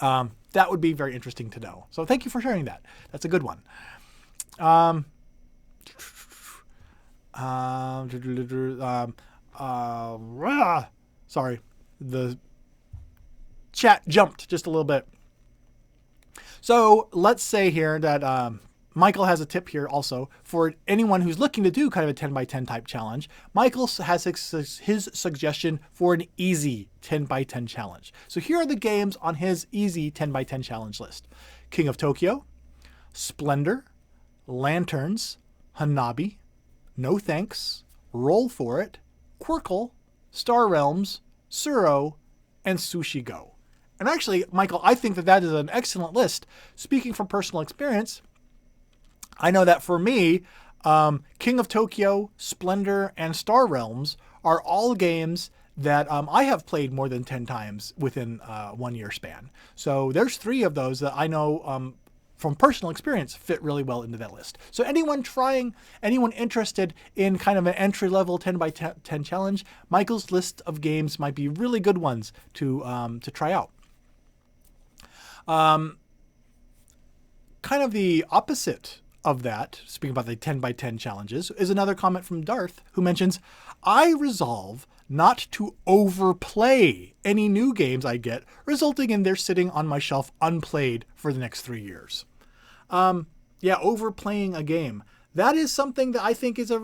That would be very interesting to know. So thank you for sharing that. That's a good one. Sorry, the chat jumped just a little bit. So let's say here that Michael has a tip here also for anyone who's looking to do kind of a 10 by 10 type challenge. Michael has his suggestion for an easy 10 by 10 challenge. So here are the games on his easy 10 by 10 challenge list: King of Tokyo, Splendor, Lanterns, Hanabi, No Thanks, Roll For It, Quirkle, Star Realms, Suro, and Sushi Go. And actually, Michael, I think that is an excellent list. Speaking from personal experience, I know that for me, King of Tokyo, Splendor, and Star Realms are all games that I have played more than 10 times within 1 year span. So there's 3 of those that I know from personal experience fit really well into that list. So anyone interested in kind of an entry-level 10 by 10 challenge, Michael's list of games might be really good ones to try out. Kind of the opposite of that, speaking about the 10 by 10 challenges, is another comment from Darth, who mentions, I resolve not to overplay any new games I get, resulting in their sitting on my shelf unplayed for the next 3 years. Overplaying a game. That is something that I think is a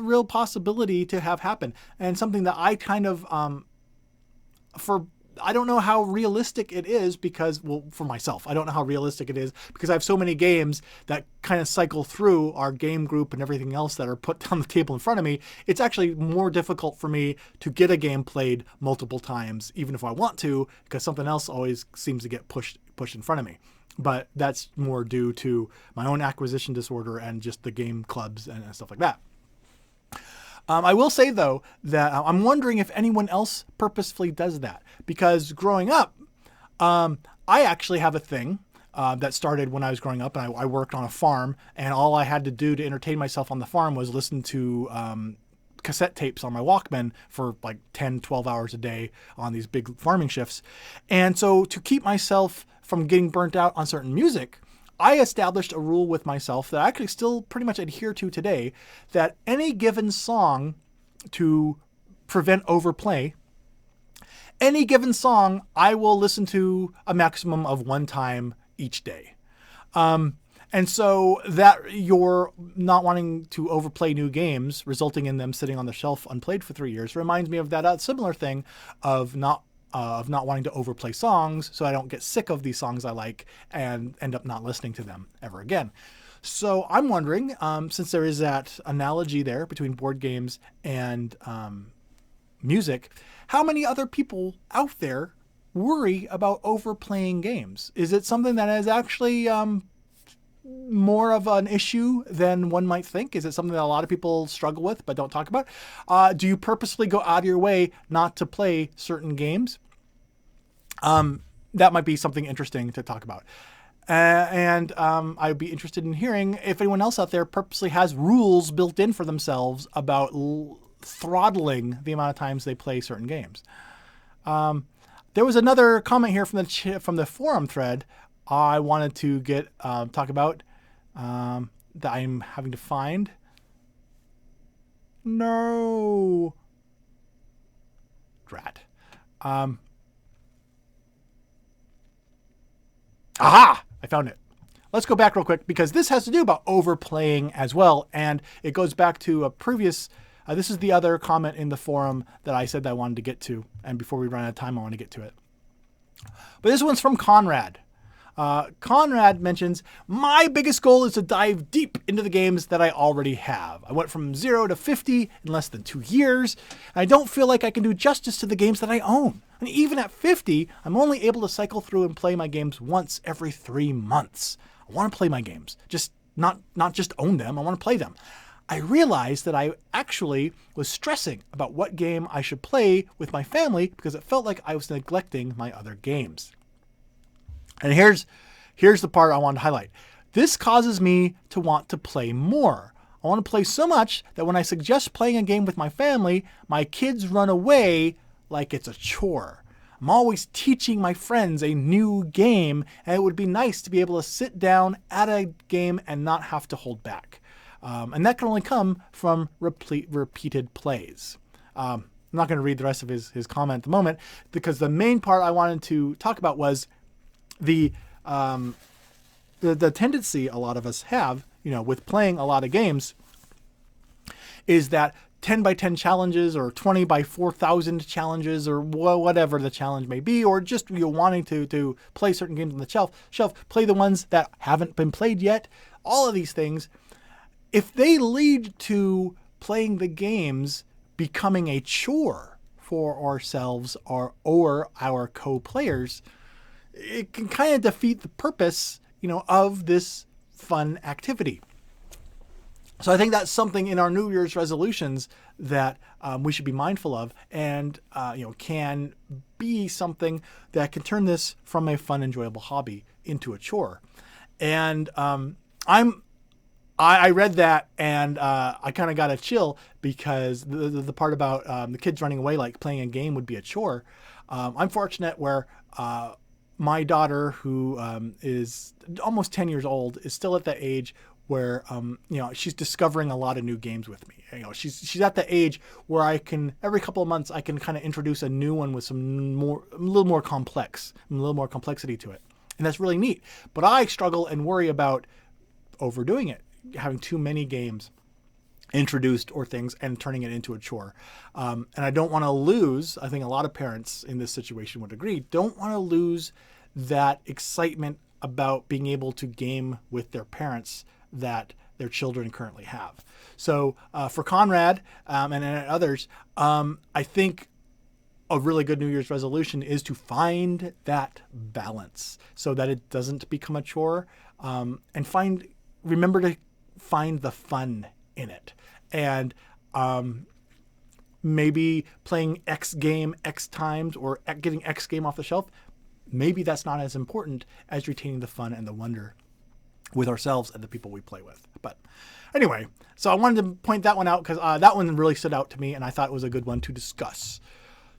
real possibility to have happen, and something that I kind of, I don't know how realistic it is because, for myself, I don't know how realistic it is because I have so many games that kind of cycle through our game group and everything else that are put on the table in front of me. It's actually more difficult for me to get a game played multiple times, even if I want to, because something else always seems to get pushed in front of me. But that's more due to my own acquisition disorder and just the game clubs and stuff like that. I will say, though, that I'm wondering if anyone else purposefully does that. Because growing up, I actually have a thing that started when I was growing up. And I worked on a farm. And all I had to do to entertain myself on the farm was listen to cassette tapes on my Walkman for like 10, 12 hours a day on these big farming shifts. And so to keep myself from getting burnt out on certain music, I established a rule with myself that I actually still pretty much adhere to today, that any given song, to prevent overplay, any given song I will listen to a maximum of 1 time each day. And so that you're not wanting to overplay new games, resulting in them sitting on the shelf unplayed for 3 years, reminds me of that similar thing of not of not wanting to overplay songs so I don't get sick of these songs I like and end up not listening to them ever again. So I'm wondering, since there is that analogy there between board games and music, how many other people out there worry about overplaying games? Is it something that is actually more of an issue than one might think? Is it something that a lot of people struggle with but don't talk about? Do you purposely go out of your way not to play certain games? That might be something interesting to talk about. And I'd be interested in hearing if anyone else out there purposely has rules built in for themselves about throttling the amount of times they play certain games. There was another comment here from the forum thread I wanted to talk about that I'm having to find. No. Drat. Aha! I found it. Let's go back real quick because this has to do about overplaying as well. And it goes back to a previous, this is the other comment in the forum that I said that I wanted to get to. And before we run out of time, I want to get to it. But this one's from Conrad. Conrad mentions, my biggest goal is to dive deep into the games that I already have. I went from 0 to 50 in less than 2 years. And I don't feel like I can do justice to the games that I own. And even at 50, I'm only able to cycle through and play my games once every 3 months. I want to play my games, just not just own them. I want to play them. I realized that I actually was stressing about what game I should play with my family because it felt like I was neglecting my other games. And here's the part I want to highlight. This causes me to want to play more. I want to play so much that when I suggest playing a game with my family, my kids run away like it's a chore. I'm always teaching my friends a new game, and it would be nice to be able to sit down at a game and not have to hold back. And that can only come from repeated plays. I'm not going to read the rest of his comment at the moment because the main part I wanted to talk about was the tendency a lot of us have, with playing a lot of games, is that 10 by 10 challenges or 20 by 4,000 challenges or whatever the challenge may be, or just wanting to play certain games on the shelf, play the ones that haven't been played yet. All of these things, if they lead to playing the games becoming a chore for ourselves or our co-players, it can kind of defeat the purpose, of this fun activity. So I think that's something in our New Year's resolutions that we should be mindful of, and can be something that can turn this from a fun, enjoyable hobby into a chore. And I read that and I kind of got a chill because the part about the kids running away like playing a game would be a chore. I'm fortunate where my daughter, who is almost 10 years old, is still at that age where she's discovering a lot of new games with me. She's at the age where I can, every couple of months, I can kind of introduce a new one with a little more complexity to it, and that's really neat. But I struggle and worry about overdoing it, having too many games introduced or things and turning it into a chore. And I don't want to lose, I think a lot of parents in this situation would agree, don't want to lose that excitement about being able to game with their parents that their children currently have. So for Conrad and others, I think a really good New Year's resolution is to find that balance so that it doesn't become a chore, and remember to find the fun in it. And maybe playing X game X times or getting X game off the shelf, maybe that's not as important as retaining the fun and the wonder with ourselves and the people we play with. But anyway, so I wanted to point that one out because that one really stood out to me and I thought it was a good one to discuss.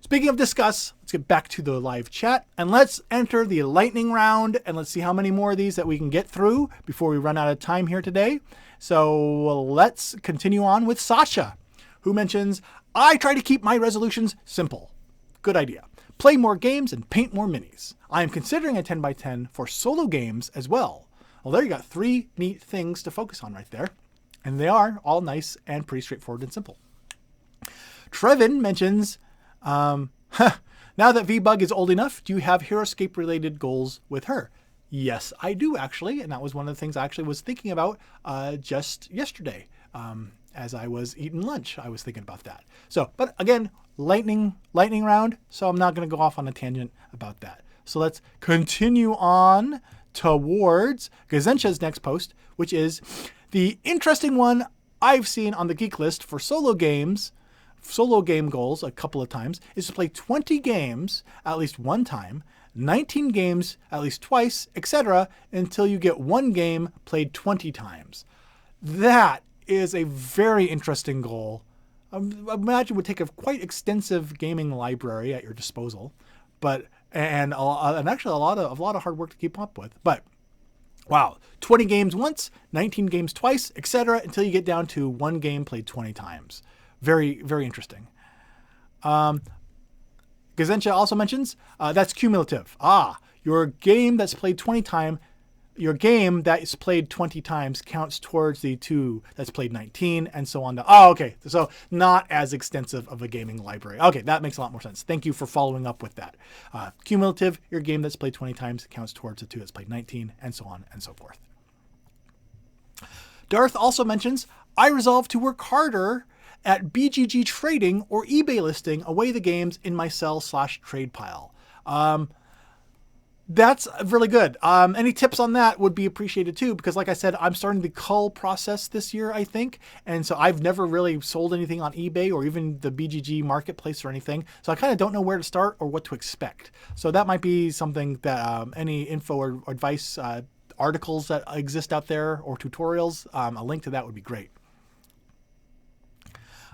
Speaking of discuss, let's get back to the live chat and let's enter the lightning round and let's see how many more of these that we can get through before we run out of time here today. So let's continue on with Sasha, who mentions, I try to keep my resolutions simple. Good idea. Play more games and paint more minis. I am considering a 10 by 10 for solo games as well. Well, there you got 3 neat things to focus on right there. And they are all nice and pretty straightforward and simple. Trevin mentions, Now that V-Bug is old enough, do you have HeroScape related goals with her? Yes, I do actually. And that was one of the things I actually was thinking about just yesterday. As I was eating lunch, I was thinking about that. So, but again, lightning round. So I'm not going to go off on a tangent about that. So let's continue on towards Gazencha's next post, which is the interesting one I've seen on the Geek List for solo game goals a couple of times, is to play 20 games at least one time, 19 games at least twice, etc., until you get one game played 20 times. That is a very interesting goal. I imagine it would take a quite extensive gaming library at your disposal, and actually a lot of hard work to keep up with. But wow, 20 games once, 19 games twice, etc., until you get down to one game played 20 times. Very, very interesting. Gazencha also mentions that's cumulative. Your game that's played 20 times. Your game that is played 20 times counts towards the 2 that's played 19 and so on. Okay. So not as extensive of a gaming library. Okay, that makes a lot more sense. Thank you for following up with that. Cumulative, your game that's played 20 times counts towards the 2 that's played 19 and so on and so forth. Darth also mentions, I resolve to work harder at BGG trading or eBay listing away the games in my sell/trade pile. That's really good. Any tips on that would be appreciated too, because like I said, I'm starting the cull process this year, I think. And so I've never really sold anything on eBay or even the BGG marketplace or anything. So I kind of don't know where to start or what to expect. So that might be something that any info or advice, articles that exist out there or tutorials, a link to that would be great.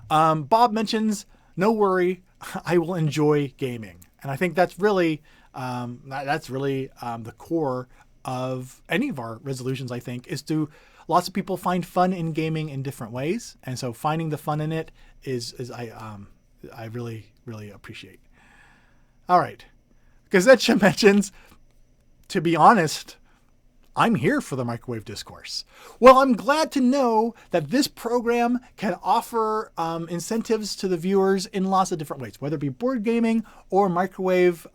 Bob mentions, no worry, I will enjoy gaming. And I think that's really the core of any of our resolutions, I think, is to lots of people find fun in gaming in different ways. And so finding the fun in it is I really, really appreciate. All right. Gazetcha mentions, to be honest, I'm here for the microwave discourse. Well, I'm glad to know that this program can offer incentives to the viewers in lots of different ways, whether it be board gaming or microwave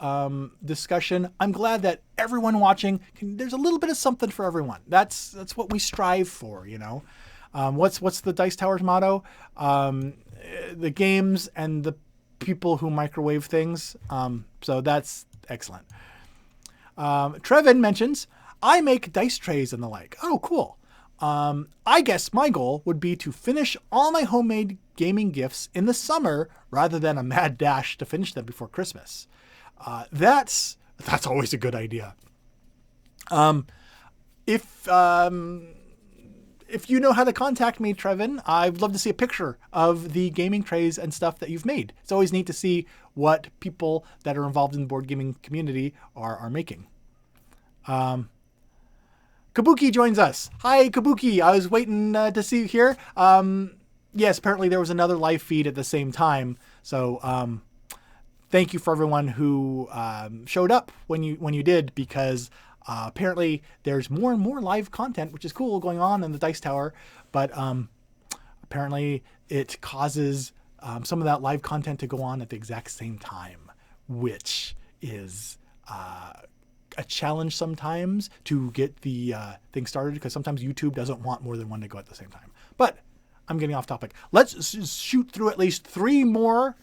discussion. I'm glad that everyone watching there's a little bit of something for everyone. That's what we strive for, you know. What's the Dice Tower's motto? The games and the people who microwave things. So that's excellent. Trevin mentions, I make dice trays and the like. Oh, cool. I guess my goal would be to finish all my homemade gaming gifts in the summer rather than a mad dash to finish them before Christmas. That's always a good idea. If you know how to contact me, Trevin, I'd love to see a picture of the gaming trays and stuff that you've made. It's always neat to see what people that are involved in the board gaming community are making. Kabuki joins us. Hi, Kabuki. I was waiting to see you here. Yes, apparently there was another live feed at the same time. So thank you for everyone who showed up when you did, because apparently there's more and more live content, which is cool, going on in the Dice Tower. But apparently it causes some of that live content to go on at the exact same time, which is a challenge sometimes to get the thing started, because sometimes YouTube doesn't want more than one to go at the same time. But I'm getting off topic. Let's shoot through at least three more.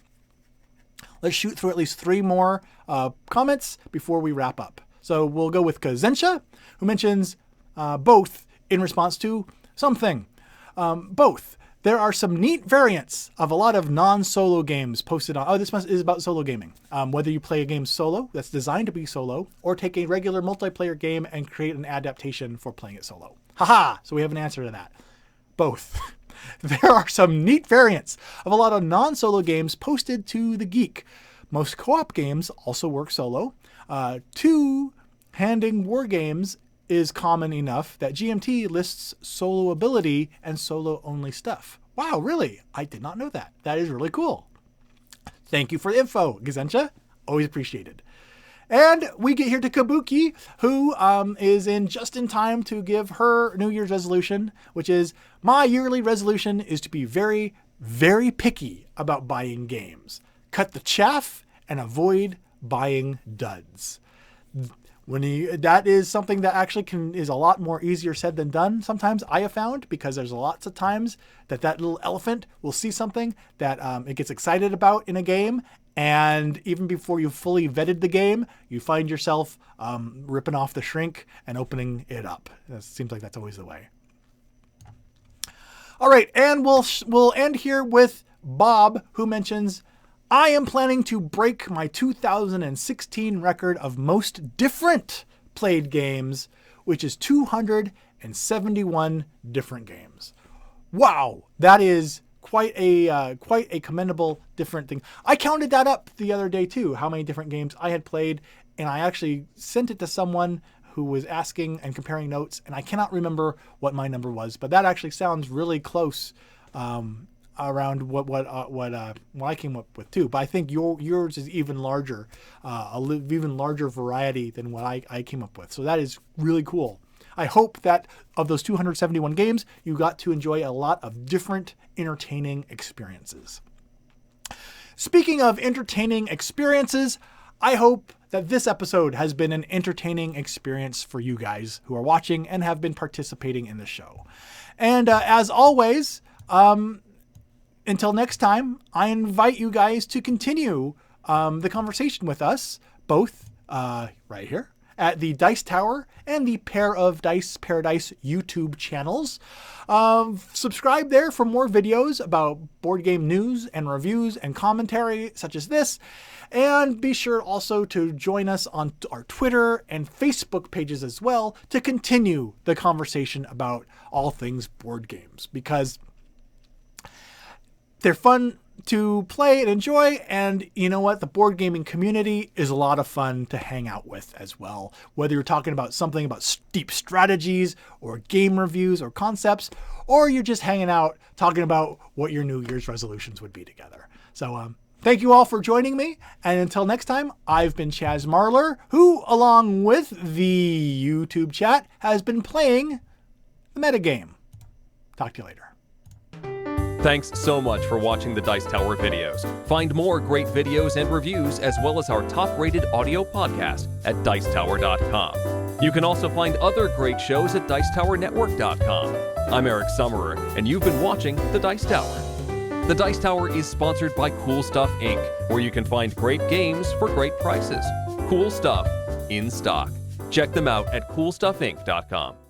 Comments before we wrap up. So we'll go with Kazencha, who mentions both in response to something. Both. There are some neat variants of a lot of non-solo games posted on... this is about solo gaming. Whether you play a game solo that's designed to be solo, or take a regular multiplayer game and create an adaptation for playing it solo. Haha! So we have an answer to that. Both. There are some neat variants of a lot of non-solo games posted to The Geek. Most co-op games also work solo. Two-handing war games is common enough that GMT lists solo ability and solo only stuff. Wow, really? I did not know that. That is really cool. Thank you for the info, Gazencha. Always appreciated. And we get here to Kabuki, who is just in time to give her New Year's resolution, which is, my yearly resolution is to be very, very picky about buying games. Cut the chaff and avoid buying duds. That is something that actually is a lot more easier said than done. Sometimes I have found, because there's lots of times that little elephant will see something that it gets excited about in a game, and even before you fully vetted the game, you find yourself ripping off the shrink and opening it up. It seems like that's always the way. All right, and we'll end here with Bob, who mentions, I am planning to break my 2016 record of most different played games, which is 271 different games. Wow, that is quite a commendable different thing. I counted that up the other day too, how many different games I had played, and I actually sent it to someone who was asking and comparing notes, and I cannot remember what my number was, but that actually sounds really close. Around what I came up with too, but I think yours is even larger, even larger variety than what I came up with. So that is really cool. I hope that of those 271 games, you got to enjoy a lot of different entertaining experiences. Speaking of entertaining experiences, I hope that this episode has been an entertaining experience for you guys who are watching and have been participating in the show. And as always, until next time, I invite you guys to continue the conversation with us, both right here at the Dice Tower and the Pair of Dice Paradise YouTube channels. Subscribe there for more videos about board game news and reviews and commentary such as this. And be sure also to join us on our Twitter and Facebook pages as well to continue the conversation about all things board games, because they're fun to play and enjoy, and you know what? The board gaming community is a lot of fun to hang out with as well. Whether you're talking about something about deep strategies or game reviews or concepts, or you're just hanging out talking about what your New Year's resolutions would be together. So thank you all for joining me, and until next time, I've been Chaz Marler, who, along with the YouTube chat, has been playing the metagame. Talk to you later. Thanks so much for watching the Dice Tower videos. Find more great videos and reviews, as well as our top-rated audio podcast at Dicetower.com. You can also find other great shows at Dicetowernetwork.com. I'm Eric Summerer, and you've been watching The Dice Tower. The Dice Tower is sponsored by Cool Stuff Inc., where you can find great games for great prices. Cool stuff in stock. Check them out at CoolStuffInc.com.